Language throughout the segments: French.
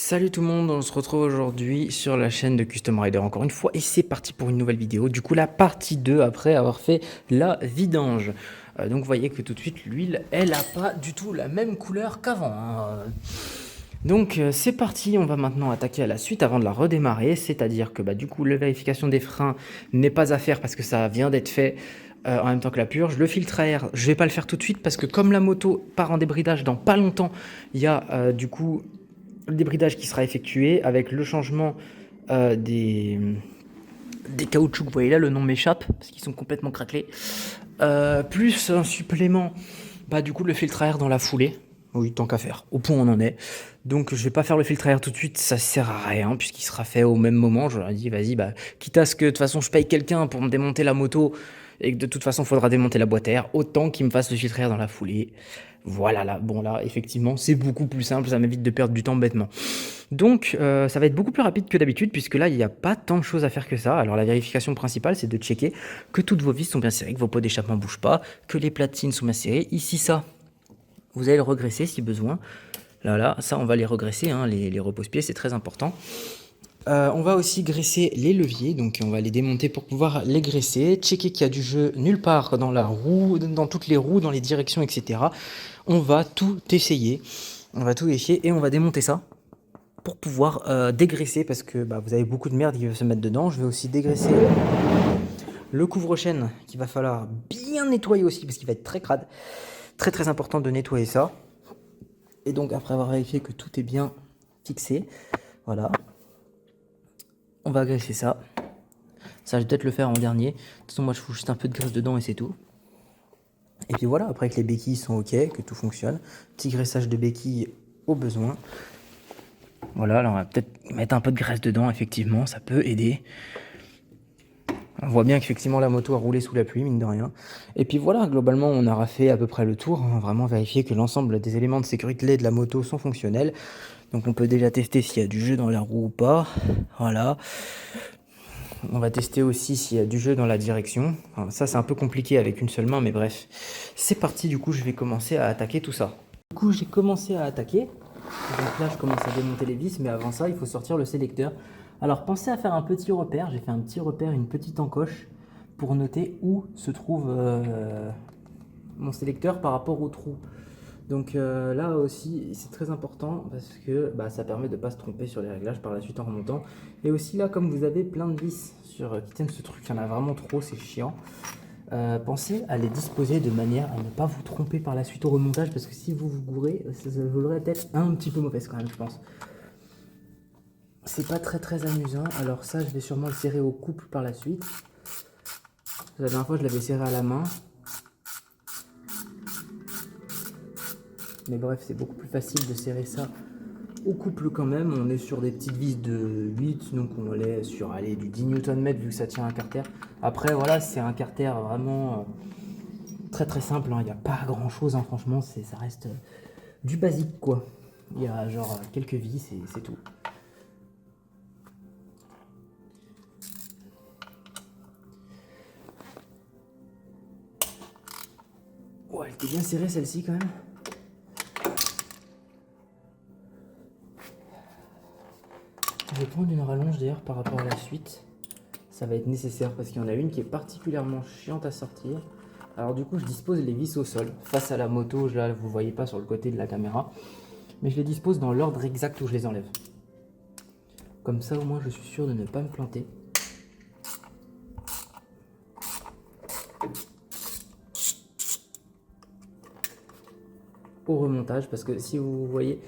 Salut tout le monde, on se retrouve aujourd'hui sur la chaîne de Custom Rider encore une fois et c'est parti pour une nouvelle vidéo. Du coup la partie 2 après avoir fait la vidange. Donc vous voyez que tout de suite l'huile elle a pas du tout la même couleur qu'avant. Donc c'est parti, on va maintenant attaquer à la suite avant de la redémarrer. C'est-à-dire que du coup la vérification des freins n'est pas à faire parce que ça vient d'être fait. En même temps que la purge. Le filtre à air, je vais pas le faire tout de suite parce que comme la moto part en débridage dans pas longtemps, il y a du coup le débridage qui sera effectué avec le changement des caoutchoucs. Vous voyez là, le nom m'échappe parce qu'ils sont complètement craquelés. Plus un supplément, du coup, le filtre à air dans la foulée. Oui, tant qu'à faire. Au point, on en est. Donc, je vais pas faire le filtre à air tout de suite, ça sert à rien, puisqu'il sera fait au même moment. Je leur ai dit, vas-y, quitte à ce que de toute façon je paye quelqu'un pour me démonter la moto et que de toute façon il faudra démonter la boîte à air, autant qu'il me fasse le filtre à air dans la foulée. Voilà, là, bon, là, effectivement, c'est beaucoup plus simple, ça m'évite de perdre du temps bêtement. Donc, ça va être beaucoup plus rapide que d'habitude, puisque là, il n'y a pas tant de choses à faire que ça. Alors, la vérification principale, c'est de checker que toutes vos vis sont bien serrées, que vos pots d'échappement ne bougent pas, que les platines sont bien serrées. Ici, ça, vous allez le regresser si besoin. Là, ça, on va les regresser, hein, les repose-pieds, c'est très important. On va aussi graisser les leviers, donc on va les démonter pour pouvoir les graisser, checker qu'il y a du jeu nulle part dans la roue, dans toutes les roues, dans les directions, etc. On va tout essayer, et on va démonter ça pour pouvoir dégraisser parce que vous avez beaucoup de merde qui veut se mettre dedans. Je vais aussi dégraisser le couvre-chaîne qu'il va falloir bien nettoyer aussi parce qu'il va être très crade. Très très important de nettoyer ça. Et donc après avoir vérifié que tout est bien fixé, voilà. On va graisser ça. Ça, je vais peut-être le faire en dernier. De toute façon, moi, je fous juste un peu de graisse dedans et c'est tout. Et puis voilà, après que les béquilles sont OK, que tout fonctionne, petit graissage de béquilles au besoin. Voilà, alors on va peut-être mettre un peu de graisse dedans, effectivement, ça peut aider. On voit bien qu'effectivement la moto a roulé sous la pluie, mine de rien. Et puis voilà, globalement, on aura fait à peu près le tour. On va vraiment vérifier que l'ensemble des éléments de sécurité de la moto sont fonctionnels. Donc on peut déjà tester s'il y a du jeu dans la roue ou pas. Voilà. On va tester aussi s'il y a du jeu dans la direction. Enfin, ça, c'est un peu compliqué avec une seule main, mais bref. C'est parti, du coup, je vais commencer à attaquer tout ça. Du coup, j'ai commencé à attaquer. Donc là, je commence à démonter les vis, mais avant ça, il faut sortir le sélecteur. Alors, pensez à faire un petit repère. J'ai fait un petit repère, une petite encoche, pour noter où se trouve mon sélecteur par rapport au trou. Donc là aussi, c'est très important parce que ça permet de ne pas se tromper sur les réglages par la suite en remontant. Et aussi là, comme vous avez plein de vis qui tiennent ce truc, il y en a vraiment trop, c'est chiant. Pensez à les disposer de manière à ne pas vous tromper par la suite au remontage parce que si vous vous gourrez, ça vous l'aurez peut-être un petit peu mauvaise quand même, je pense. C'est pas très très amusant. Alors ça, je vais sûrement le serrer au couple par la suite. La dernière fois, je l'avais serré à la main. Mais bref, c'est beaucoup plus facile de serrer ça au couple quand même. On est sur des petites vis de 8, donc on est sur du 10 Nm vu que ça tient un carter. Après, voilà, c'est un carter vraiment très très simple. Il n'y a pas grand chose, franchement, ça reste du basique quoi. Il y a genre quelques vis et c'est tout. Oh, elle était bien serrée celle-ci quand même. Je vais prendre une rallonge d'ailleurs par rapport à la suite. Ça va être nécessaire parce qu'il y en a une qui est particulièrement chiante à sortir. Alors du coup, je dispose les vis au sol, face à la moto. Là, vous ne voyez pas sur le côté de la caméra. Mais je les dispose dans l'ordre exact où je les enlève. Comme ça, au moins, je suis sûr de ne pas me planter. Au remontage, parce que si vous voyez,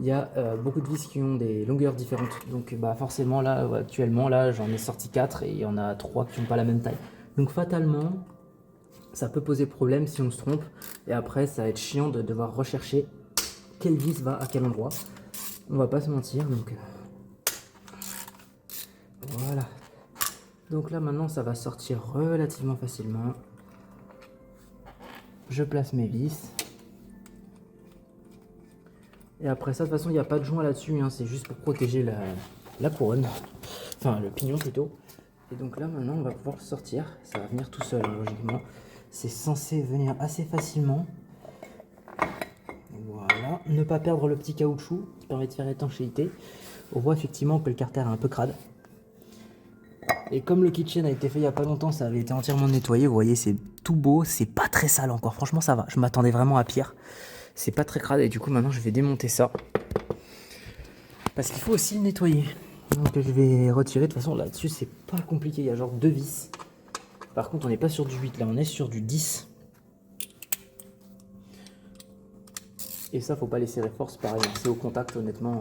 il y a beaucoup de vis qui ont des longueurs différentes. Donc forcément, là, actuellement, là, j'en ai sorti 4 et il y en a 3 qui n'ont pas la même taille. Donc fatalement, ça peut poser problème si on se trompe. Et après, ça va être chiant de devoir rechercher quelle vis va à quel endroit. On va pas se mentir, donc voilà. Donc là, maintenant, ça va sortir relativement facilement. Je place mes vis. Et après ça, de toute façon, il n'y a pas de joint là-dessus, hein, c'est juste pour protéger la couronne. Enfin, le pignon plutôt. Et donc là, maintenant, on va pouvoir le sortir. Ça va venir tout seul, hein, logiquement. C'est censé venir assez facilement. Voilà. Ne pas perdre le petit caoutchouc. permet de faire étanchéité. On voit effectivement que le carter est un peu crade. Et comme le kitchen a été fait il n'y a pas longtemps, ça avait été entièrement nettoyé. Vous voyez, c'est tout beau, c'est pas très sale encore. Franchement, ça va. Je m'attendais vraiment à pire. C'est pas très crade et du coup, maintenant, je vais démonter ça. Parce qu'il faut aussi le nettoyer. Donc, je vais retirer. De toute façon, là-dessus, c'est pas compliqué. Il y a genre 2 vis. Par contre, on n'est pas sur du 8, là, on est sur du 10. Et ça, faut pas les serrer fort, c'est pareil. C'est au contact, honnêtement.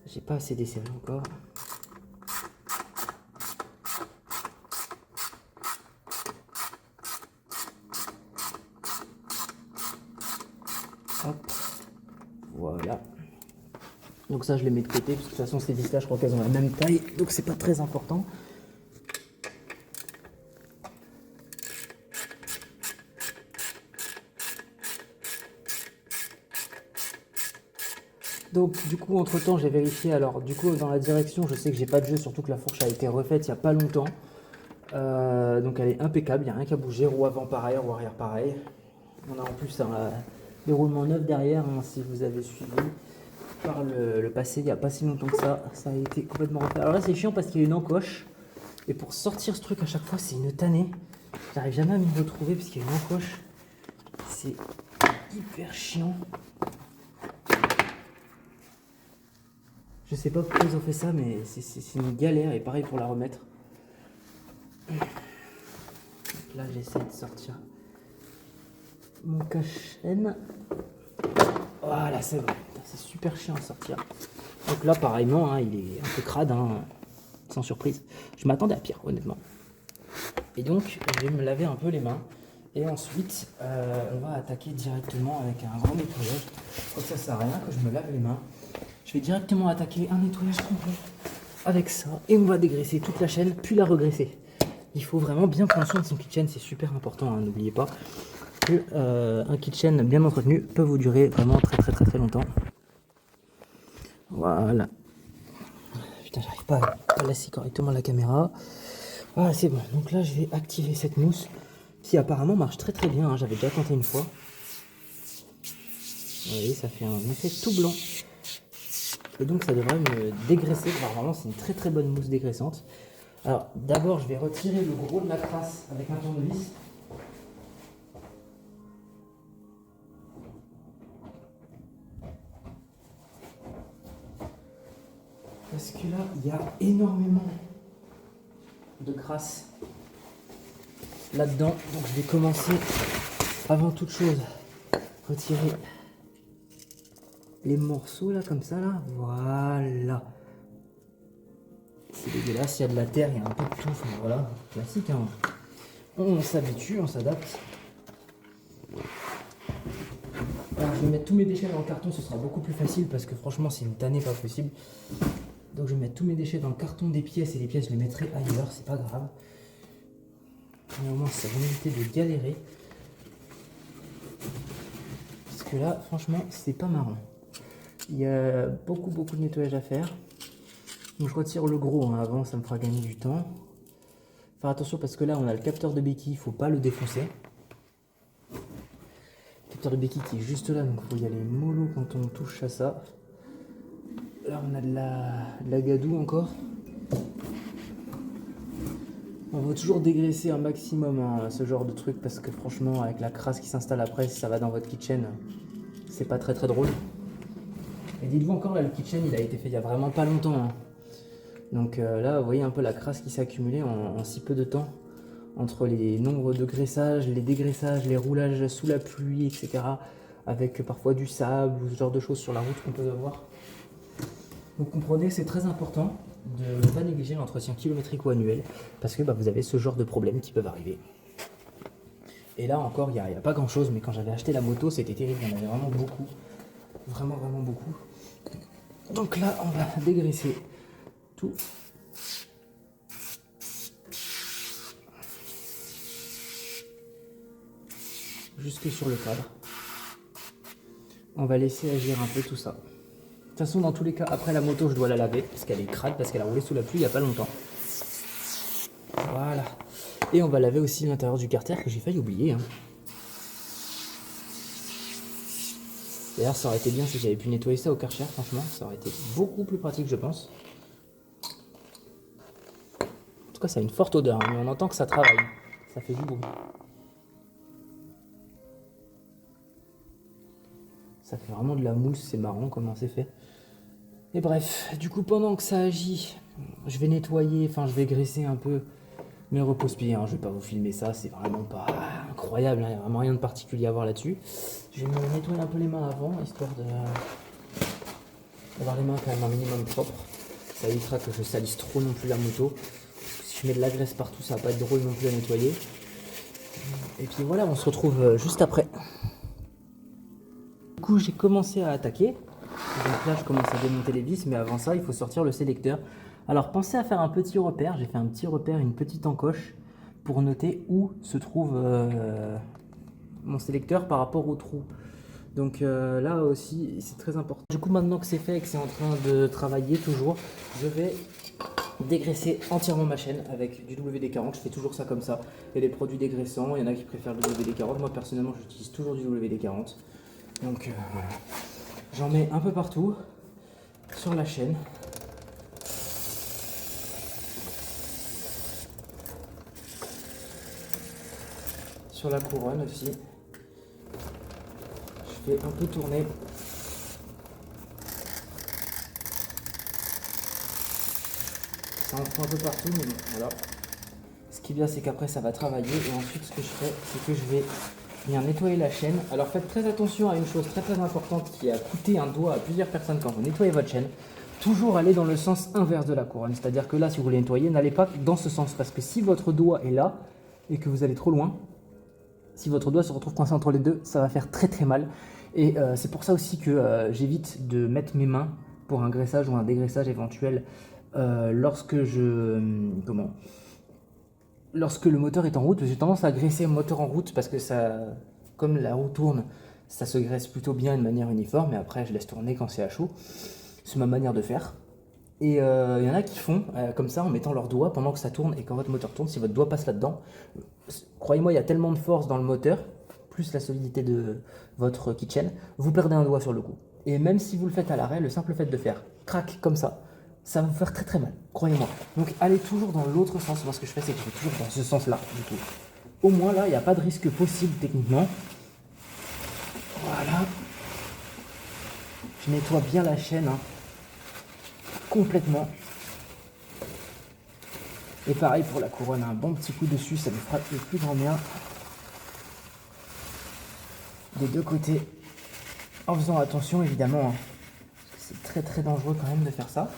J'ai pas assez desserré encore. Hop, voilà. Donc ça, je les mets de côté, parce que de toute façon, ces vis-là, je crois qu'elles ont la même taille, donc c'est pas très important. Donc du coup, entre temps, j'ai vérifié. Alors du coup, dans la direction, je sais que j'ai pas de jeu, surtout que la fourche a été refaite il n'y a pas longtemps. Donc elle est impeccable, il n'y a rien qu'à bouger. Roue avant pareil, roue arrière pareil. On a en plus un déroulement neuf derrière, hein, si vous avez suivi par le passé, il n'y a pas si longtemps que ça a été complètement refait. Alors là, c'est chiant parce qu'il y a une encoche. Et pour sortir ce truc à chaque fois, c'est une tannée. J'arrive jamais à m'y retrouver parce qu'il y a une encoche. C'est hyper chiant. Je sais pas pourquoi ils ont fait ça, mais c'est une galère. Et pareil pour la remettre. Donc là, j'essaie de sortir mon cache-chaîne. Voilà, c'est bon. C'est super chiant à sortir. Donc là, pareillement, hein, il est un peu crade, hein, sans surprise. Je m'attendais à pire, honnêtement. Et donc, je vais me laver un peu les mains. Et ensuite, on va attaquer directement avec un grand nettoyage. Comme ça sert à rien que je me lave les mains. Je vais directement attaquer un nettoyage complet avec ça. Et on va dégraisser toute la chaîne, puis la regraisser. Il faut vraiment bien prendre soin de son kitchen, c'est super important, hein, n'oubliez pas que un kitchen bien entretenu peut vous durer vraiment très longtemps. Voilà. Putain, j'arrive pas à placer correctement la caméra. Voilà, c'est bon. Donc là, je vais activer cette mousse qui apparemment marche très bien, hein. J'avais déjà tenté une fois. Vous voyez, ça fait un effet tout blanc. Et donc ça devrait me dégraisser. Vraiment, c'est une très bonne mousse dégraissante. Alors d'abord, je vais retirer le gros de la crasse avec un tournevis. Parce que là, il y a énormément de crasse là-dedans. Donc je vais commencer, avant toute chose, retirer les morceaux là, comme ça là. Voilà. C'est dégueulasse, il y a de la terre, il y a un peu de tout. Enfin, voilà, classique, hein. On s'habitue, on s'adapte. Alors je vais mettre tous mes déchets dans le carton, ce sera beaucoup plus facile parce que franchement c'est une tannée pas possible. Donc je vais mettre tous mes déchets dans le carton des pièces et les pièces je les mettrai ailleurs, c'est pas grave. Mais au moins ça va m'éviter de galérer. Parce que là franchement c'est pas marrant. Il y a beaucoup de nettoyage à faire. Donc je retire le gros, hein, avant ça me fera gagner du temps. Faire attention parce que là on a le capteur de béquille, il ne faut pas le défoncer. Le capteur de béquille qui est juste là, donc il faut y aller mollo quand on touche à ça. Là on a de la gadoue encore. On va toujours dégraisser un maximum, hein, ce genre de truc parce que franchement avec la crasse qui s'installe après, si ça va dans votre kitchen, c'est pas très drôle. Et dites-vous encore là, le kitchen il a été fait il y a vraiment pas longtemps, hein. Donc là vous voyez un peu la crasse qui s'est accumulée en si peu de temps. Entre les nombres de graissages, les dégraissages, les roulages sous la pluie, etc. Avec parfois du sable ou ce genre de choses sur la route qu'on peut avoir. Donc comprenez, c'est très important de ne pas négliger l'entretien kilométrique ou annuel parce que vous avez ce genre de problèmes qui peuvent arriver. Et là encore, il n'y a pas grand chose, mais quand j'avais acheté la moto, c'était terrible, il y en avait vraiment beaucoup. Vraiment beaucoup. Donc là, on va dégraisser tout. Jusque sur le cadre. On va laisser agir un peu tout ça. De toute façon, dans tous les cas, après la moto, je dois la laver parce qu'elle est crade, parce qu'elle a roulé sous la pluie il n'y a pas longtemps. Voilà. Et on va laver aussi l'intérieur du carter que j'ai failli oublier. Hein. D'ailleurs, ça aurait été bien si j'avais pu nettoyer ça au Karcher, franchement. Ça aurait été beaucoup plus pratique, je pense. En tout cas, ça a une forte odeur, hein, mais on entend que ça travaille. Ça fait du bruit. Ça fait vraiment de la mousse, c'est marrant comment c'est fait. Et bref, du coup, pendant que ça agit, je vais nettoyer, enfin, je vais graisser un peu mes repose-pieds. Hein. Je vais pas vous filmer ça, c'est vraiment pas incroyable, il n'y a vraiment rien de particulier à voir là-dessus. Je vais me nettoyer un peu les mains avant, histoire d'avoir les mains quand même un minimum propres. Ça évitera que je salisse trop non plus la moto. Si je mets de la graisse partout, ça va pas être drôle non plus à nettoyer. Et puis voilà, on se retrouve juste après. Du coup, j'ai commencé à attaquer. Donc là, je commence à démonter les vis, mais avant ça, il faut sortir le sélecteur. Alors, pensez à faire un petit repère. J'ai fait un petit repère, une petite encoche, pour noter où se trouve mon sélecteur par rapport au trou. Donc là aussi, c'est très important. Du coup, maintenant que c'est fait et que c'est en train de travailler toujours, je vais dégraisser entièrement ma chaîne avec du WD-40. Je fais toujours ça comme ça. Il y a des produits dégraissants, il y en a qui préfèrent le WD-40. Moi, personnellement, j'utilise toujours du WD-40. Donc voilà. J'en mets un peu partout sur la chaîne. Sur la couronne aussi. Je fais un peu tourner. Ça en prend un peu partout, mais bon, voilà. Ce qui est bien, c'est qu'après ça va travailler. Et ensuite, ce que je fais, c'est que je vais venir nettoyer la chaîne. Alors faites très attention à une chose très très importante qui a coûté un doigt à plusieurs personnes quand vous nettoyez votre chaîne. Toujours aller dans le sens inverse de la couronne. C'est-à-dire que là, si vous voulez nettoyer, n'allez pas dans ce sens. Parce que si votre doigt est là et que vous allez trop loin, si votre doigt se retrouve coincé entre les deux, ça va faire très très mal. Et c'est pour ça aussi que j'évite de mettre mes mains pour un graissage ou un dégraissage éventuel lorsque lorsque le moteur est en route. J'ai tendance à graisser le moteur en route parce que ça, comme la roue tourne, ça se graisse plutôt bien de manière uniforme. Et après, je laisse tourner quand c'est à chaud. C'est ma manière de faire. Et il y en a qui font comme ça en mettant leur doigt pendant que ça tourne et quand votre moteur tourne, si votre doigt passe là-dedans, croyez-moi, il y a tellement de force dans le moteur, plus la solidité de votre kitchen, vous perdez un doigt sur le coup. Et même si vous le faites à l'arrêt, le simple fait de faire crac comme ça va vous faire très très mal, croyez-moi. Donc allez toujours dans l'autre sens. Moi ce que je fais, c'est que je vais toujours dans ce sens-là, du coup. Au moins là, il n'y a pas de risque possible techniquement. Voilà. Je nettoie bien la chaîne, hein, complètement. Et pareil pour la couronne, un bon petit coup dessus, ça lui fera le plus grand bien. Des deux côtés, en faisant attention évidemment, hein. C'est très très dangereux quand même de faire ça.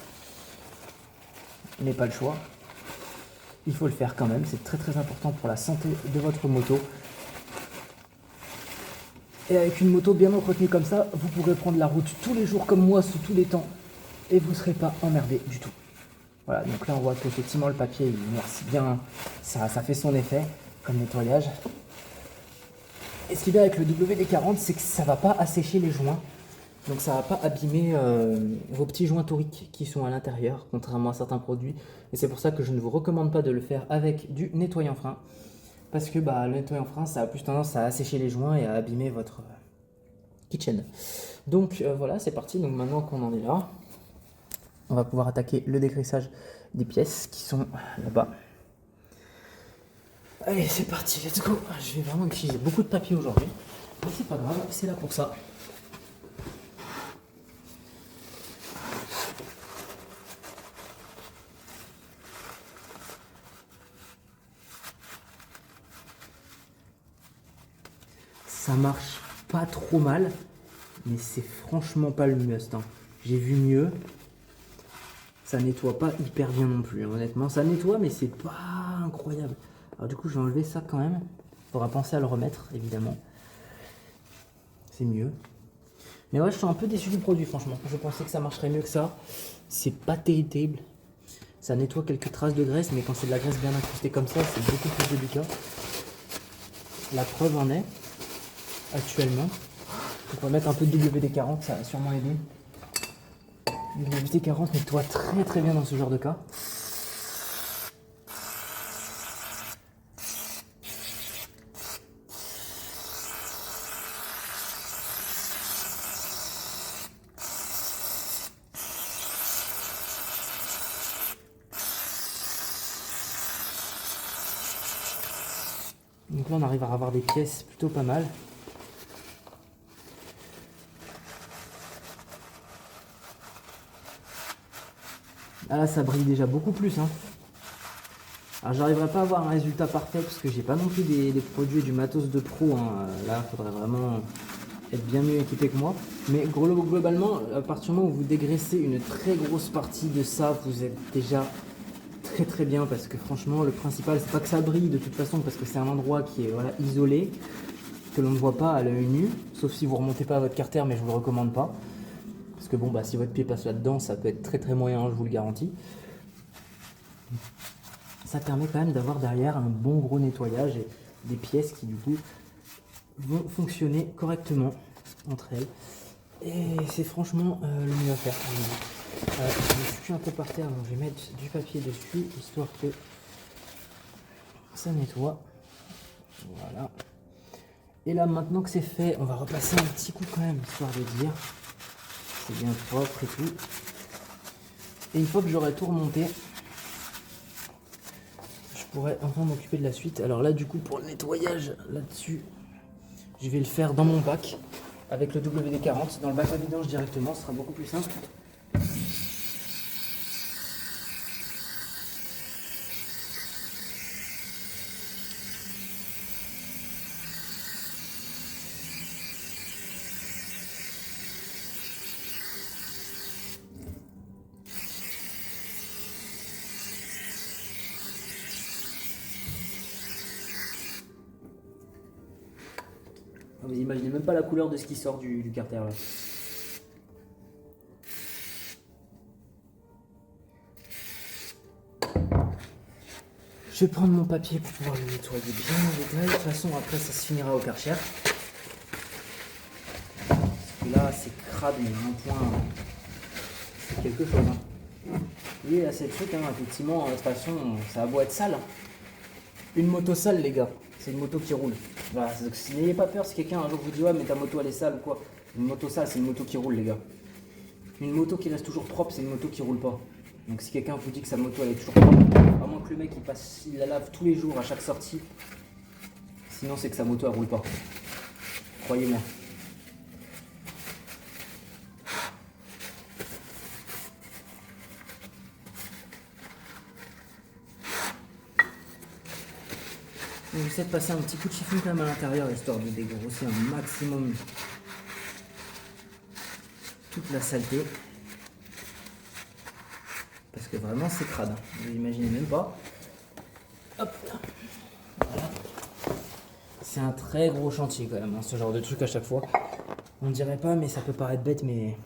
Mais pas le choix. Il faut le faire quand même, c'est très très important pour la santé de votre moto. Et avec une moto bien entretenue comme ça, vous pourrez prendre la route tous les jours comme moi, sous tous les temps. Et vous ne serez pas emmerdé du tout. Voilà, donc là on voit qu'effectivement le papier il noircit bien, ça fait son effet comme nettoyage. Et ce qui est bien avec le WD-40, c'est que ça ne va pas assécher les joints. Donc ça ne va pas abîmer vos petits joints toriques qui sont à l'intérieur, contrairement à certains produits. Et c'est pour ça que je ne vous recommande pas de le faire avec du nettoyant frein. Parce que le nettoyant frein, ça a plus tendance à assécher les joints et à abîmer votre kitchen. Donc voilà, c'est parti. Donc maintenant qu'on en est là, on va pouvoir attaquer le dégraissage des pièces qui sont là-bas. Allez, c'est parti, let's go. Je vais vraiment utiliser beaucoup de papier aujourd'hui. Mais c'est pas grave, c'est là pour ça. Ça marche pas trop mal, mais c'est franchement pas le must. Hein. J'ai vu mieux. Ça nettoie pas hyper bien non plus, hein, honnêtement. Ça nettoie, mais c'est pas incroyable. Alors du coup, je vais enlever ça quand même. Faudra penser à le remettre, évidemment. C'est mieux. Mais ouais, je suis un peu déçu du produit, franchement. Je pensais que ça marcherait mieux que ça. C'est pas terrible. Ça nettoie quelques traces de graisse, mais quand c'est de la graisse bien incrustée comme ça, c'est beaucoup plus délicat. La preuve en est, actuellement. Donc on va mettre un peu de WD-40, ça va sûrement aider. Le WD-40 nettoie très très bien dans ce genre de cas. Donc là on arrive à avoir des pièces plutôt pas mal. Ah là ça brille déjà beaucoup plus hein. Alors j'arriverai pas à avoir un résultat parfait parce que j'ai pas non plus des produits et du matos de pro hein. Là il faudrait vraiment être bien mieux équipé que moi. Mais globalement, à partir du moment où vous dégraissez une très grosse partie de ça, vous êtes déjà très bien parce que franchement le principal c'est pas que ça brille de toute façon parce que c'est un endroit qui est voilà, isolé, que l'on ne voit pas à l'œil nu, sauf si vous remontez pas à votre carter, mais je vous le recommande pas. Parce que bon bah si votre pied passe là-dedans, ça peut être très moyen, je vous le garantis. Ça permet quand même d'avoir derrière un bon gros nettoyage et des pièces qui du coup vont fonctionner correctement entre elles. Et c'est franchement le mieux à faire. Je suis un peu par terre, donc je vais mettre du papier dessus, histoire que ça nettoie. Voilà. Et là, maintenant que c'est fait, on va repasser un petit coup quand même, histoire de dire c'est bien propre et tout. Et une fois que j'aurai tout remonté, je pourrais enfin m'occuper de la suite. Alors là, du coup, pour le nettoyage, là-dessus, je vais le faire dans mon bac, avec le WD-40, dans le bac à vidange directement, ce sera beaucoup plus simple. Vous imaginez même pas la couleur de ce qui sort du carter là. Je vais prendre mon papier pour pouvoir le nettoyer bien en détail. De toute façon, après, ça se finira au Karcher. Parce que là, c'est crade, mais mon point, c'est quelque chose. Hein. Oui, là, c'est le truc, hein, effectivement, de toute façon, ça a beau être sale. Une moto sale, les gars, c'est une moto qui roule. Voilà, n'ayez pas peur si quelqu'un un jour vous dit ouais, mais ta moto elle est sale ou quoi. Une moto sale, c'est une moto qui roule, les gars. Une moto qui reste toujours propre, c'est une moto qui roule pas. Donc si quelqu'un vous dit que sa moto elle est toujours propre, à moins que le mec il la lave tous les jours à chaque sortie, sinon c'est que sa moto elle roule pas. Croyez-moi. Donc j'essaie de passer un petit coup de chiffon quand même à l'intérieur, histoire de dégrosser un maximum toute la saleté. Parce que vraiment c'est crade, vous imaginez même pas. Hop là. Voilà. C'est un très gros chantier quand même, hein, ce genre de truc à chaque fois. On dirait pas, mais ça peut paraître bête, mais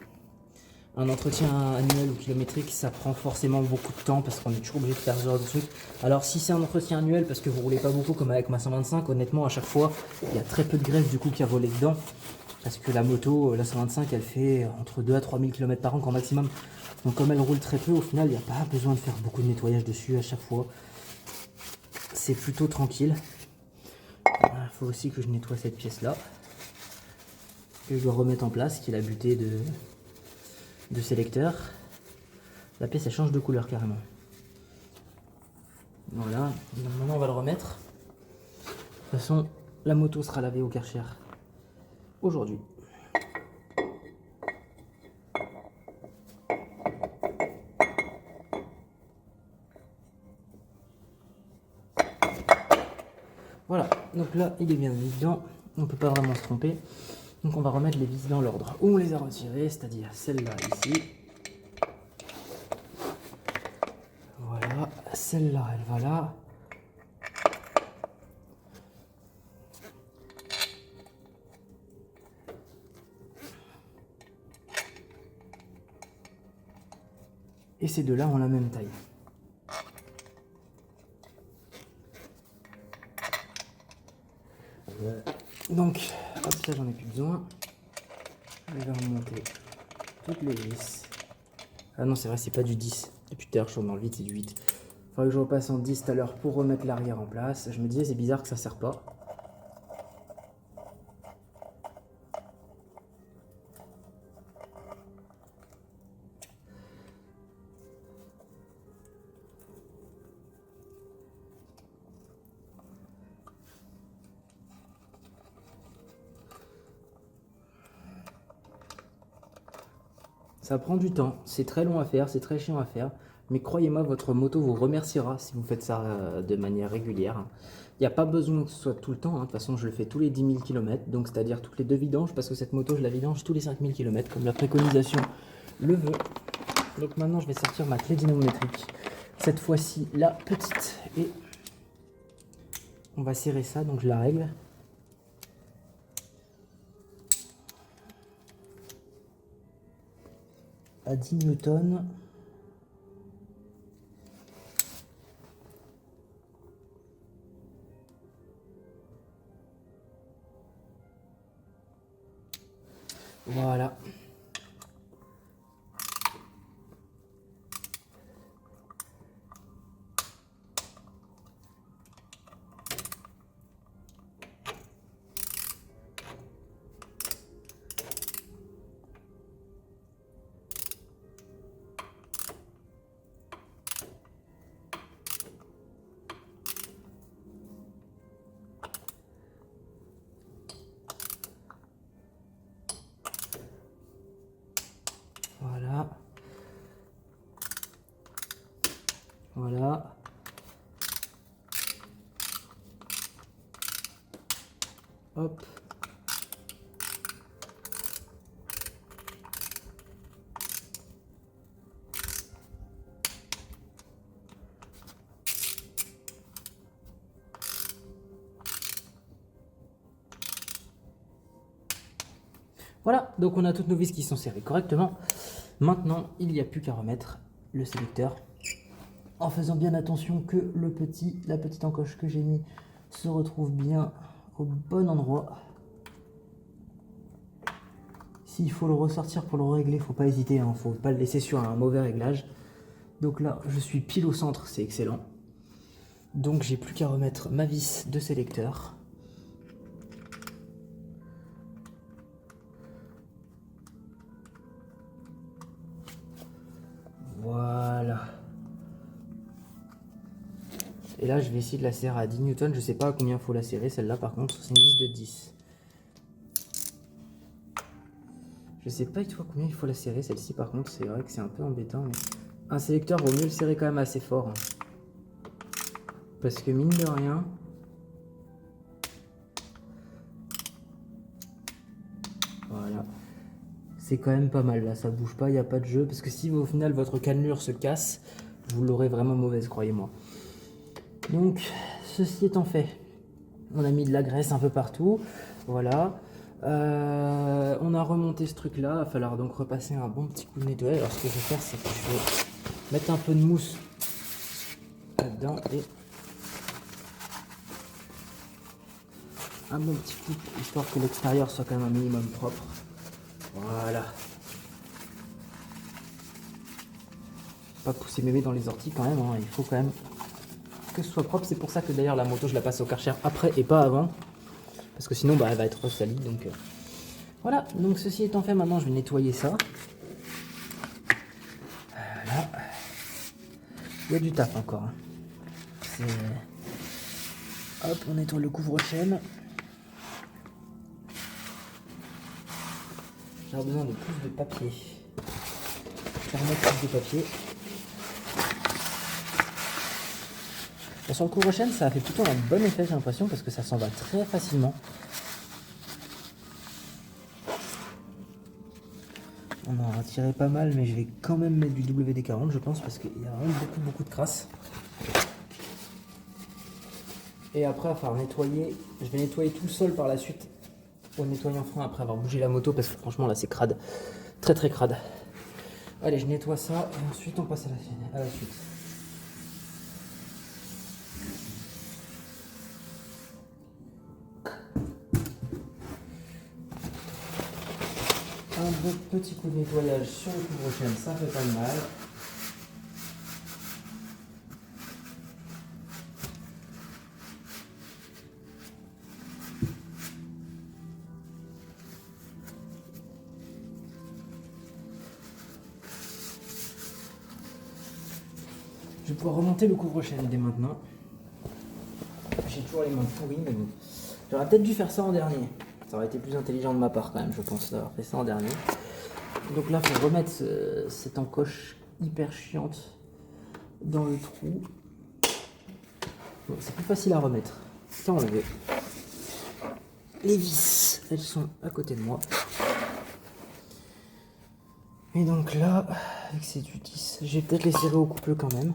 un entretien annuel ou kilométrique, ça prend forcément beaucoup de temps parce qu'on est toujours obligé de faire ce genre de truc. Alors si c'est un entretien annuel parce que vous roulez pas beaucoup comme avec ma 125, honnêtement à chaque fois, il y a très peu de graisse du coup qui a volé dedans. Parce que la moto, la 125, elle fait entre 2 à 3 000 km par an grand maximum. Donc comme elle roule très peu, au final, il n'y a pas besoin de faire beaucoup de nettoyage dessus à chaque fois. C'est plutôt tranquille. Il faut aussi que je nettoie cette pièce-là. Que je dois remettre en place, qui est la butée de sélecteur. La pièce, elle change de couleur carrément. Voilà. Donc maintenant, on va le remettre. De toute façon, la moto sera lavée au Karcher aujourd'hui. Voilà, donc là il est bien mis dedans, on ne peut pas vraiment se tromper. Donc on va remettre les vis dans l'ordre où on les a retirées, c'est-à-dire celle-là ici. Voilà, celle-là elle va là. Et ces deux-là ont la même taille. Donc, hop, ça j'en ai plus besoin. Je vais remonter toutes les vis. Ah non, c'est vrai, c'est pas du 10. Depuis tout à l'heure, je tourne dans le vide, c'est du 8. Il faudrait que je repasse en 10 tout à l'heure pour remettre l'arrière en place. Je me disais, c'est bizarre que ça sert pas. Ça prend du temps, c'est très long à faire, c'est très chiant à faire. Mais croyez-moi, votre moto vous remerciera si vous faites ça de manière régulière. Il n'y a pas besoin que ce soit tout le temps, hein. De toute façon, je le fais tous les 10 000 km, donc c'est-à-dire toutes les 2 vidanges, parce que cette moto, je la vidange tous les 5 000 km, comme la préconisation le veut. Donc maintenant, je vais sortir ma clé dynamométrique. Cette fois-ci, la petite. Et on va serrer ça, donc je la règle. À 10 newtons. Voilà. Voilà. Voilà. Hop. Voilà, donc on a toutes nos vis qui sont serrées correctement. Maintenant, il n'y a plus qu'à remettre le sélecteur en faisant bien attention que la petite encoche que j'ai mis se retrouve bien au bon endroit. S'il faut le ressortir pour le régler, il ne faut pas hésiter, il ne faut pas le laisser sur un mauvais réglage. Donc là, je suis pile au centre, c'est excellent. Donc j'ai plus qu'à remettre ma vis de sélecteur. Voilà. Et là, je vais essayer de la serrer à 10 newtons. Je sais pas à combien il faut la serrer. Celle-là, par contre, c'est une vis de 10. Je sais pas du tout à combien il faut la serrer. Celle-ci, par contre, c'est vrai que c'est un peu embêtant. Mais un sélecteur, vaut mieux le serrer quand même assez fort. Parce que mine de rien... Voilà. C'est quand même pas mal là, ça bouge pas, il n'y a pas de jeu. Parce que si au final votre cannelure se casse, vous l'aurez vraiment mauvaise, croyez-moi. Donc, ceci étant fait, on a mis de la graisse un peu partout. Voilà. On a remonté ce truc là, il va falloir donc repasser un bon petit coup de nettoyage. Alors ce que je vais faire, c'est que je vais mettre un peu de mousse là-dedans et un bon petit coup, histoire que l'extérieur soit quand même un minimum propre. Voilà. Pas pousser mémé dans les orties quand même, hein. Il faut quand même que ce soit propre. C'est pour ça que d'ailleurs la moto je la passe au Karcher après et pas avant. Parce que sinon bah, elle va être salie. Donc voilà, donc ceci étant fait, maintenant je vais nettoyer ça. Voilà. Il y a du taf encore. Hein. Hop, on nettoie le couvre-chaîne. J'ai besoin de plus de papier. Je vais remettre plus de papier. Bon, sur le couvre-chaîne, ça a fait plutôt un bon effet, j'ai l'impression, parce que ça s'en va très facilement. On en a retiré pas mal, mais je vais quand même mettre du WD-40, je pense, parce qu'il y a vraiment beaucoup de crasse. Et après, il va falloir nettoyer. Je vais nettoyer tout le sol par la suite, au nettoyant frein, après avoir bougé la moto, parce que franchement, là, c'est crade. Très crade. Allez, je nettoie ça, et ensuite, on passe à la suite. Un beau petit coup de nettoyage sur le couvre-chaîne, ça fait pas de mal. Je vais pouvoir remonter le couvre-chaîne dès maintenant. J'ai toujours les mains pourries, mais bon. J'aurais peut-être dû faire ça en dernier. Ça aurait été plus intelligent de ma part quand même, je pense, d'avoir fait ça en dernier. Donc là, il faut remettre cette encoche hyper chiante dans le trou. Bon, c'est plus facile à remettre. C'est enlevé. Les vis, elles sont à côté de moi. Et donc là, avec ces U10, je vais peut-être les serrer au couple quand même.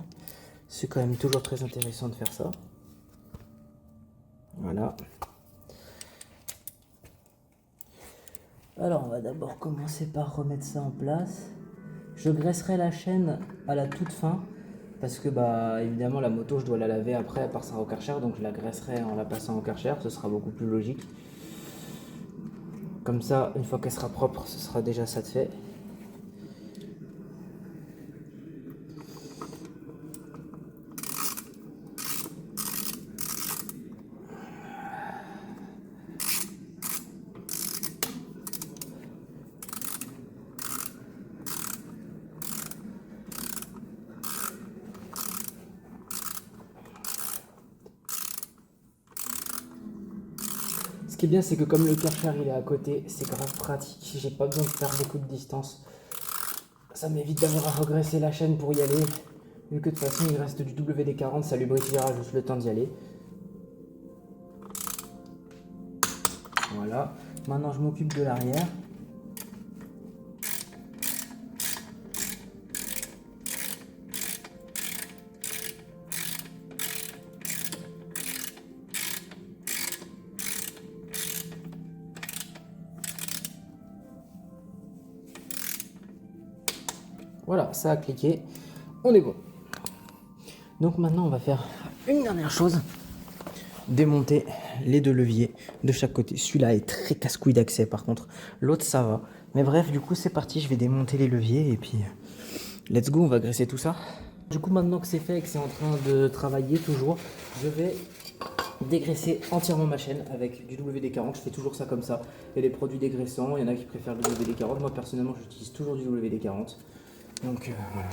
C'est quand même toujours très intéressant de faire ça. Voilà. Alors on va d'abord commencer par remettre ça en place. Je graisserai la chaîne à la toute fin. Parce que bah évidemment la moto je dois la laver après à part ça au Karcher. Donc je la graisserai en la passant au Karcher. Ce sera beaucoup plus logique. Comme ça, une fois qu'elle sera propre, ce sera déjà ça de fait. Ce qui est bien, c'est que comme le Karcher il est à côté, c'est grave pratique. J'ai pas besoin de faire beaucoup de distance. Ça m'évite d'avoir à regresser la chaîne pour y aller. Vu que de toute façon il reste du WD-40, ça lubrifiera juste le temps d'y aller. Voilà. Maintenant je m'occupe de l'arrière. Voilà, ça a cliqué. On est bon. Donc maintenant on va faire une dernière chose. Démonter les deux leviers de chaque côté. Celui-là est très casse-couille d'accès par contre. L'autre ça va. Mais bref, du coup c'est parti. Je vais démonter les leviers et puis let's go, on va graisser tout ça. Du coup maintenant que c'est fait et que c'est en train de travailler toujours, je vais dégraisser entièrement ma chaîne avec du WD-40. Je fais toujours ça comme ça. Il y a des produits dégraissants, il y en a qui préfèrent le WD-40. Moi personnellement j'utilise toujours du WD-40. Donc voilà.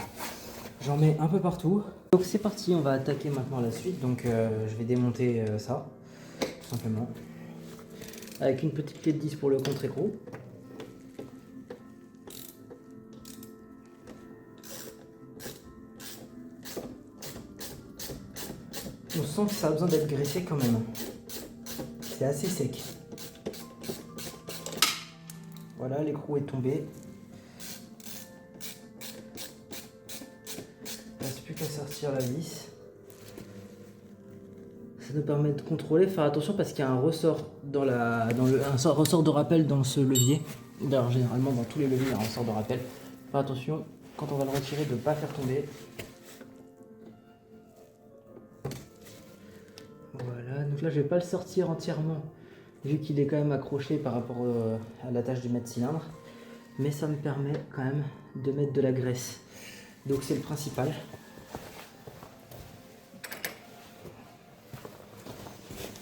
J'en mets un peu partout. Donc c'est parti, on va attaquer maintenant la suite. Donc je vais démonter ça, tout simplement. Avec une petite clé de 10 pour le contre-écrou. On sent que ça a besoin d'être graissé quand même. C'est assez sec. Voilà, l'écrou est tombé. Il ne reste plus qu'à sortir la vis. Ça nous permet de contrôler, faire attention parce qu'il y a un ressort un ressort de rappel dans ce levier. D'ailleurs généralement dans tous les leviers il y a un ressort de rappel. Faire attention quand on va le retirer de ne pas faire tomber. Voilà, donc là je vais pas le sortir entièrement vu qu'il est quand même accroché par rapport à l'attache du mètre-cylindre. Mais ça me permet quand même de mettre de la graisse. Donc c'est le principal.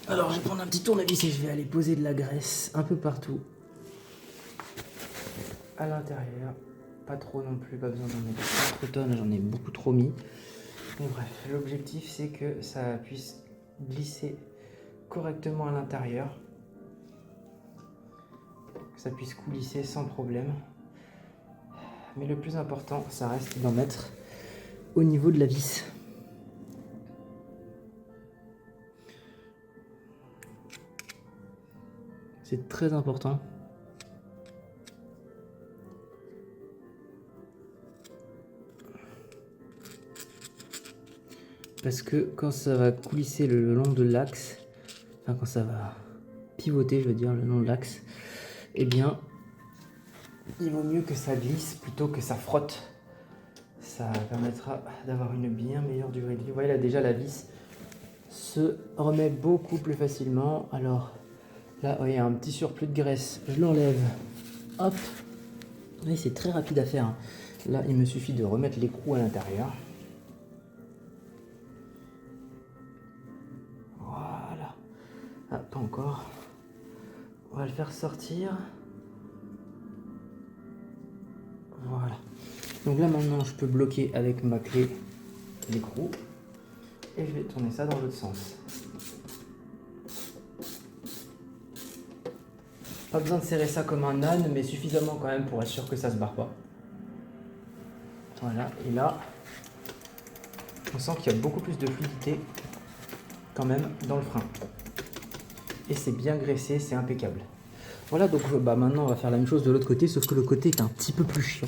Alors je vais prendre un petit tournevis et je vais aller poser de la graisse un peu partout. À l'intérieur. Pas trop non plus, pas besoin d'en mettre 4 tonnes, j'en ai beaucoup trop mis. Bon bref, l'objectif c'est que ça puisse glisser correctement à l'intérieur. Que ça puisse coulisser sans problème. Mais le plus important, ça reste d'en mettre au niveau de la vis. C'est très important. Parce que quand ça va coulisser le long de l'axe, enfin quand ça va pivoter, je veux dire, le long de l'axe, eh bien, il vaut mieux que ça glisse plutôt que ça frotte. Ça permettra d'avoir une bien meilleure durée de vie. Vous voyez là déjà la vis se remet beaucoup plus facilement. Alors là, il y a un petit surplus de graisse. Je l'enlève. Hop. Oui, c'est très rapide à faire. Hein. Là, il me suffit de remettre l'écrou à l'intérieur. Voilà. Ah, pas encore. On va le faire sortir. Voilà. Donc là, maintenant, je peux bloquer avec ma clé l'écrou. Et je vais tourner ça dans l'autre sens. Pas besoin de serrer ça comme un âne, mais suffisamment quand même pour être sûr que ça se barre pas. Voilà, et là, on sent qu'il y a beaucoup plus de fluidité quand même dans le frein. Et c'est bien graissé, c'est impeccable. Voilà, donc maintenant on va faire la même chose de l'autre côté, sauf que le côté est un petit peu plus chiant.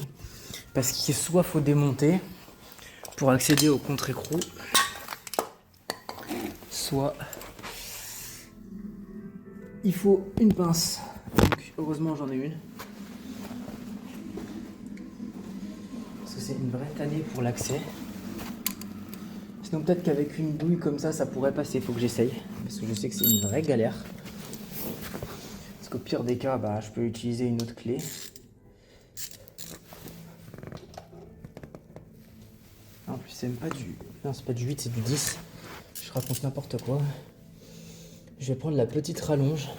Parce qu'il soit faut démonter pour accéder au contre-écrou, soit il faut une pince. Donc heureusement j'en ai une. Parce que c'est une vraie tannée pour l'accès. Sinon peut-être qu'avec une douille comme ça pourrait passer, il faut que j'essaye. Parce que je sais que c'est une vraie galère. Parce qu'au pire des cas, je peux utiliser une autre clé. En plus c'est même pas du... Non, c'est pas du 8, c'est du 10. Je raconte n'importe quoi. Je vais prendre la petite rallonge.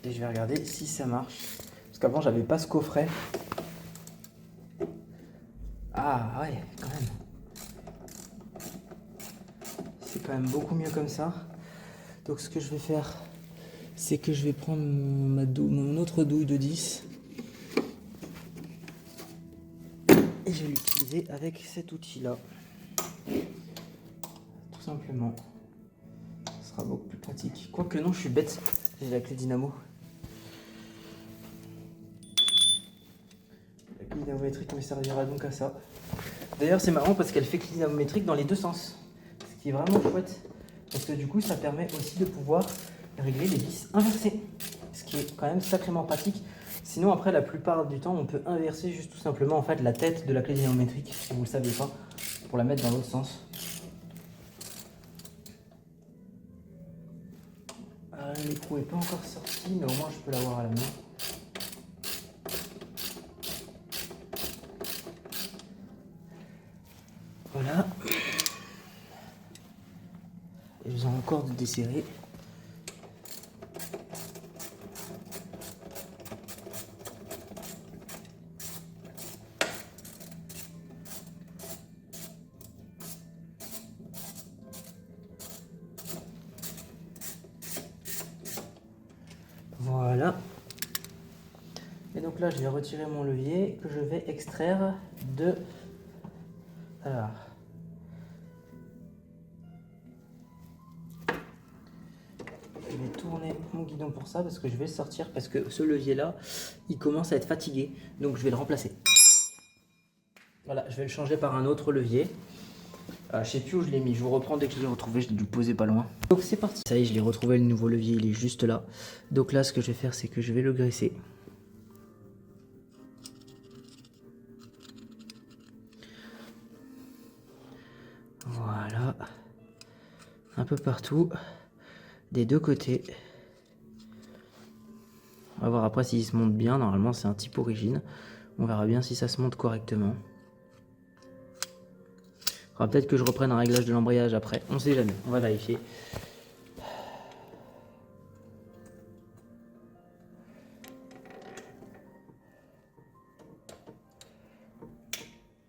Et je vais regarder si ça marche. Parce qu'avant j'avais pas ce coffret. Ah ouais, quand même. C'est quand même beaucoup mieux comme ça. Donc ce que je vais faire, c'est que je vais prendre mon autre douille de 10. Et je vais l'utiliser avec cet outil-là. Tout simplement. Ce sera beaucoup plus pratique. Quoique non, je suis bête. J'ai la clé dynamo. La clé dynamométrique me servira donc à ça. D'ailleurs, c'est marrant parce qu'elle fait clé dynamométrique dans les deux sens. Ce qui est vraiment chouette. Parce que du coup, ça permet aussi de pouvoir régler les vis inversées. Ce qui est quand même sacrément pratique. Sinon, après, la plupart du temps, on peut inverser juste tout simplement en fait la tête de la clé dynamométrique, si vous ne le saviez pas, pour la mettre dans l'autre sens. L'écrou n'est pas encore sorti, mais au moins je peux l'avoir à la main. Voilà. Et je besoin encore de desserrer. Voilà. Et donc là, je vais retirer mon levier que je vais extraire de... Alors... Je vais tourner mon guidon pour ça parce que je vais le sortir parce que ce levier là il commence à être fatigué, donc je vais le remplacer. Voilà, je vais le changer par un autre levier. Je sais plus où je l'ai mis, je vous reprends dès que je l'ai retrouvé, je l'ai dû le poser pas loin. Donc c'est parti. Ça y est, je l'ai retrouvé, le nouveau levier il est juste là. Donc là ce que je vais faire c'est que je vais le graisser. Voilà, un peu partout, des deux côtés. On va voir après s'il se monte bien. Normalement c'est un type origine. On verra bien si ça se monte correctement. Il faudra peut-être que je reprenne un réglage de l'embrayage après. On sait jamais. On va vérifier.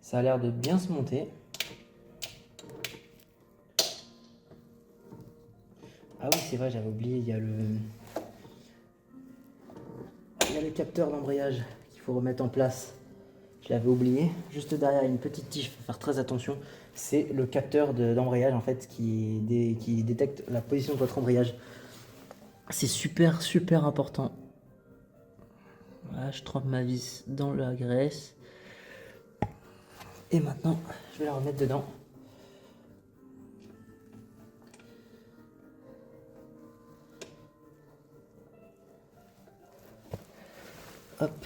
Ça a l'air de bien se monter. Ah oui c'est vrai, j'avais oublié, il y a le capteur d'embrayage qu'il faut remettre en place. Je l'avais oublié. Juste derrière, il y a une petite tige, il faut faire très attention. C'est le capteur d'embrayage en fait qui détecte la position de votre embrayage. C'est super super important. Voilà, je trempe ma vis dans la graisse. Et maintenant, je vais la remettre dedans. Hop.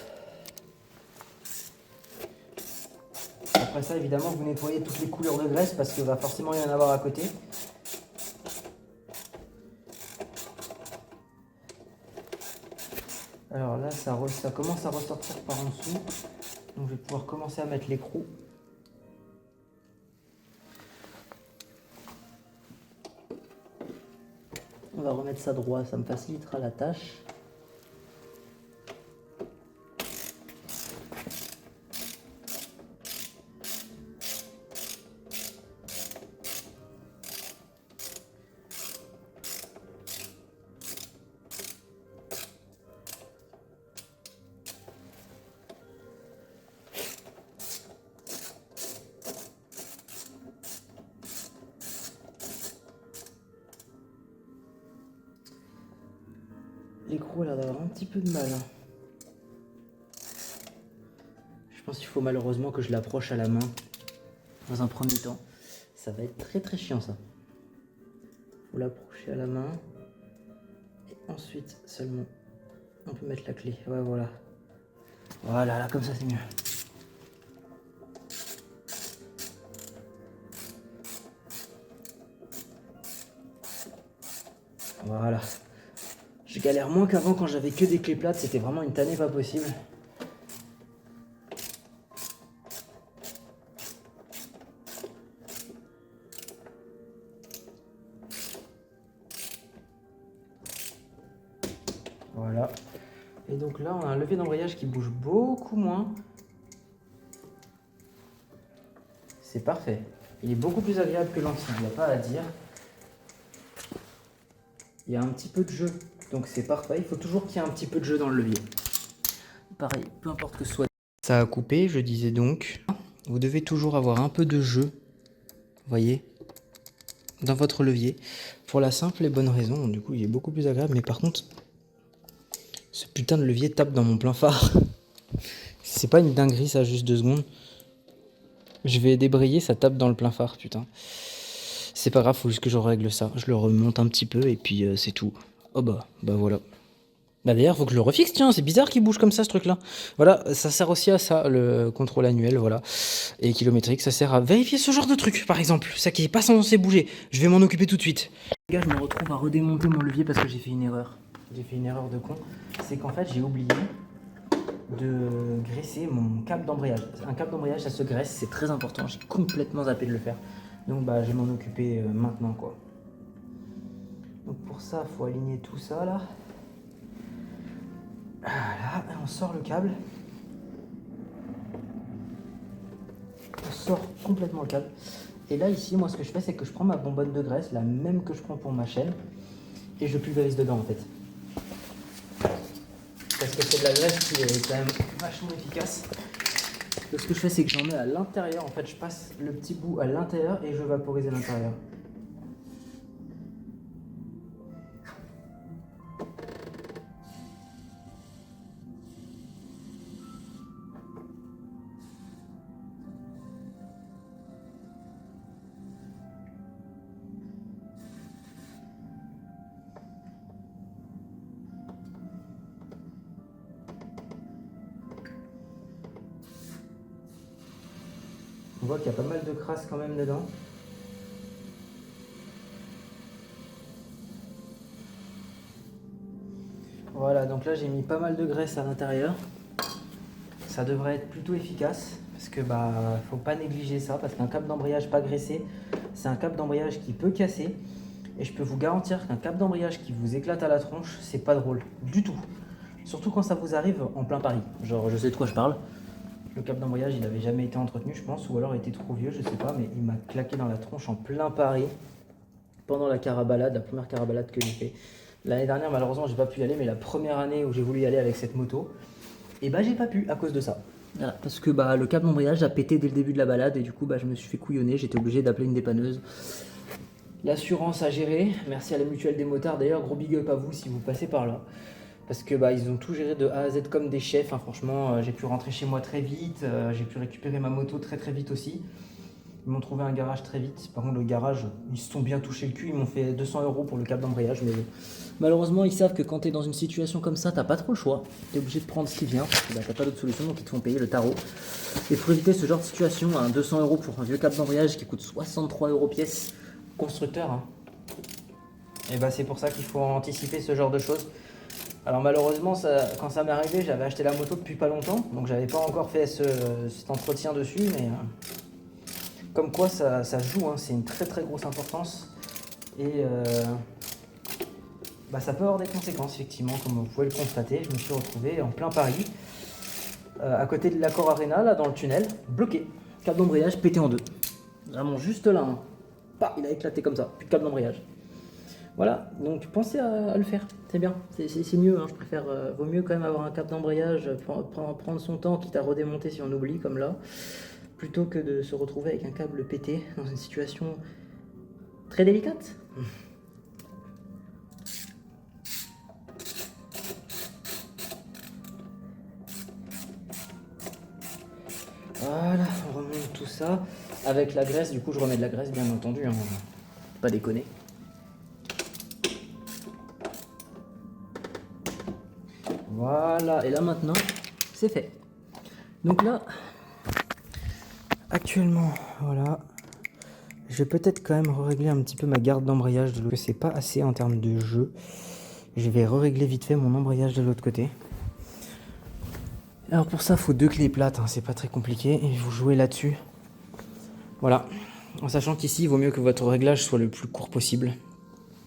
Après ça, évidemment, vous nettoyez toutes les couleurs de graisse parce qu'il va forcément y en avoir à côté. Alors là, ça commence à ressortir par en dessous. Donc je vais pouvoir commencer à mettre l'écrou. On va remettre ça droit, ça me facilitera la tâche. l'écrou a l'air d'avoir un petit peu de mal. Je pense qu'il faut malheureusement que je l'approche à la main dans un premier temps. Ça va être très très chiant ça. Faut l'approcher à la main. Et ensuite seulement on peut mettre la clé. Ouais voilà. Voilà, là comme ça c'est mieux. Voilà. Je galère moins qu'avant quand j'avais que des clés plates, c'était vraiment une tannée pas possible. Voilà. Et donc là, on a un levier d'embrayage qui bouge beaucoup moins. C'est parfait. Il est beaucoup plus agréable que l'ancien, il n'y a pas à dire. Il y a un petit peu de jeu, donc c'est parfait. Il faut toujours qu'il y ait un petit peu de jeu dans le levier. Pareil, peu importe que ce soit. Ça a coupé, je disais donc. Vous devez toujours avoir un peu de jeu, vous voyez, dans votre levier. Pour la simple et bonne raison, du coup il est beaucoup plus agréable, mais par contre, ce putain de levier tape dans mon plein phare. C'est pas une dinguerie ça, juste 2 secondes. Je vais débrayer, ça tape dans le plein phare, putain. C'est pas grave, faut juste que je règle ça. Je le remonte un petit peu et puis c'est tout. Oh bah voilà. Bah d'ailleurs, faut que je le refixe, tiens, c'est bizarre qu'il bouge comme ça ce truc-là. Voilà, ça sert aussi à ça, le contrôle annuel, voilà. Et kilométrique, ça sert à vérifier ce genre de truc, par exemple. Ça qui est pas censé bouger. Je vais m'en occuper tout de suite. Les gars, je me retrouve à redémonter mon levier parce que j'ai fait une erreur. J'ai fait une erreur de con. C'est qu'en fait, j'ai oublié de graisser mon câble d'embrayage. Un câble d'embrayage, ça se graisse, c'est très important. J'ai complètement zappé de le faire. Donc bah, je vais m'en occuper maintenant, quoi. Donc pour ça, il faut aligner tout ça, là. Voilà, on sort le câble. On sort complètement le câble. Et là, ici, moi, ce que je fais, c'est que je prends ma bonbonne de graisse, la même que je prends pour ma chaîne, et je pulvérise dedans, en fait. Parce que c'est de la graisse qui est quand même vachement efficace. Donc, ce que je fais, c'est que j'en mets à l'intérieur. En fait, je passe le petit bout à l'intérieur et je vaporise à l'intérieur. On voit qu'il y a pas mal de crasse quand même dedans. Voilà, donc là j'ai mis pas mal de graisse à l'intérieur. Ça devrait être plutôt efficace parce que bah faut pas négliger ça parce qu'un câble d'embrayage pas graissé, c'est un câble d'embrayage qui peut casser. Et je peux vous garantir qu'un câble d'embrayage qui vous éclate à la tronche, c'est pas drôle du tout. Surtout quand ça vous arrive en plein Paris. Genre je sais de quoi je parle. Le câble d'embrayage, il n'avait jamais été entretenu, je pense, ou alors il était trop vieux, je sais pas, mais il m'a claqué dans la tronche en plein Paris pendant la carabalade, la première carabalade que j'ai fait. L'année dernière, malheureusement, j'ai pas pu y aller, mais la première année où j'ai voulu y aller avec cette moto, et bah j'ai pas pu à cause de ça. Voilà, parce que bah, le câble d'embrayage a pété dès le début de la balade et du coup bah, je me suis fait couillonner, j'étais obligé d'appeler une dépanneuse. L'assurance à gérer, merci à la mutuelle des motards d'ailleurs, gros big up à vous si vous passez par là. Parce que bah, ils ont tout géré de A à Z comme des chefs, hein. Franchement, j'ai pu rentrer chez moi très vite, j'ai pu récupérer ma moto très très vite aussi. Ils m'ont trouvé un garage très vite. Par contre, le garage, ils se sont bien touché le cul, ils m'ont fait 200 € pour le câble d'embrayage. Mais malheureusement, ils savent que quand tu es dans une situation comme ça, t'as pas trop le choix. Tu es obligé de prendre ce qui vient, parce que bah, t'as pas d'autre solution, donc ils te font payer le tarot. Et pour éviter ce genre de situation, 200 € pour un vieux câble d'embrayage qui coûte 63 € pièce, constructeur, hein. Et bah c'est pour ça qu'il faut anticiper ce genre de choses. Alors malheureusement, quand ça m'est arrivé, j'avais acheté la moto depuis pas longtemps, donc j'avais pas encore fait cet entretien dessus, mais comme quoi ça joue, hein, c'est une très très grosse importance. Et bah, ça peut avoir des conséquences, effectivement, comme vous pouvez le constater. Je me suis retrouvé en plein Paris, à côté de l'Accor Arena, là dans le tunnel, bloqué. Câble d'embrayage pété en deux. Vraiment juste là, hein. Bah, il a éclaté comme ça, plus de câble d'embrayage. Voilà, donc pensez à le faire, c'est bien, c'est mieux, hein, je préfère, vaut mieux quand même avoir un câble d'embrayage, prendre son temps, quitte à redémonter si on oublie, comme là, plutôt que de se retrouver avec un câble pété dans une situation très délicate. ça. Avec la graisse, du coup je remets de la graisse bien entendu, hein. Pas déconner. Voilà, et là maintenant, c'est fait. Donc là, actuellement, voilà, je vais peut-être quand même régler un petit peu ma garde d'embrayage de l'autre côté. C'est pas assez en termes de jeu. Je vais régler vite fait mon embrayage de l'autre côté. Alors pour ça, il faut 2 clés plates, hein, c'est pas très compliqué, et vous jouez là-dessus. Voilà, en sachant qu'ici, il vaut mieux que votre réglage soit le plus court possible.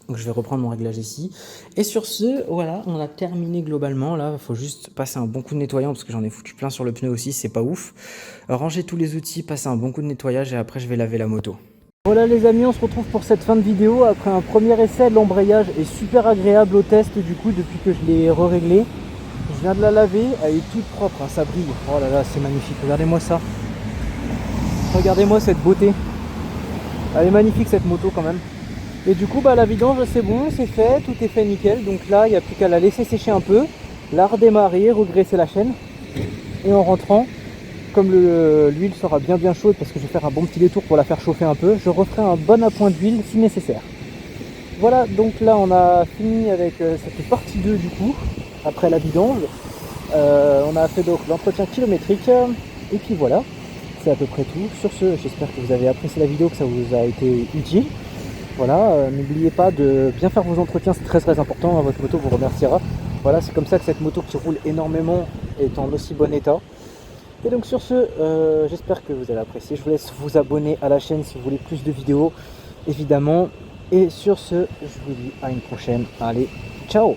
Donc je vais reprendre mon réglage ici. Et sur ce, voilà, on a terminé globalement. Là, il faut juste passer un bon coup de nettoyant parce que j'en ai foutu plein sur le pneu aussi, c'est pas ouf. Ranger tous les outils, passer un bon coup de nettoyage et après je vais laver la moto. Voilà les amis, on se retrouve pour cette fin de vidéo. Après un premier essai, l'embrayage est super agréable au test du coup depuis que je l'ai réglé. Je viens de la laver, elle est toute propre, hein, ça brille. Oh là là, c'est magnifique, regardez-moi ça. Regardez-moi cette beauté. Elle est magnifique cette moto quand même. Et du coup, la vidange c'est bon, c'est fait, tout est fait nickel. Donc là, il n'y a plus qu'à la laisser sécher un peu, la redémarrer, regraisser la chaîne. Et en rentrant, comme l'huile sera bien chaude parce que je vais faire un bon petit détour pour la faire chauffer un peu, je referai un bon appoint d'huile si nécessaire. Voilà, donc là on a fini avec cette partie 2 du coup, après la vidange. On a fait donc l'entretien kilométrique. Et puis voilà, c'est à peu près tout. Sur ce, j'espère que vous avez apprécié la vidéo, que ça vous a été utile. Voilà, n'oubliez pas de bien faire vos entretiens, c'est très important, hein, votre moto vous remerciera. Voilà, c'est comme ça que cette moto qui roule énormément est en aussi bon état. Et donc sur ce, j'espère que vous allez apprécier. Je vous laisse vous abonner à la chaîne si vous voulez plus de vidéos, évidemment. Et sur ce, je vous dis à une prochaine. Allez, ciao!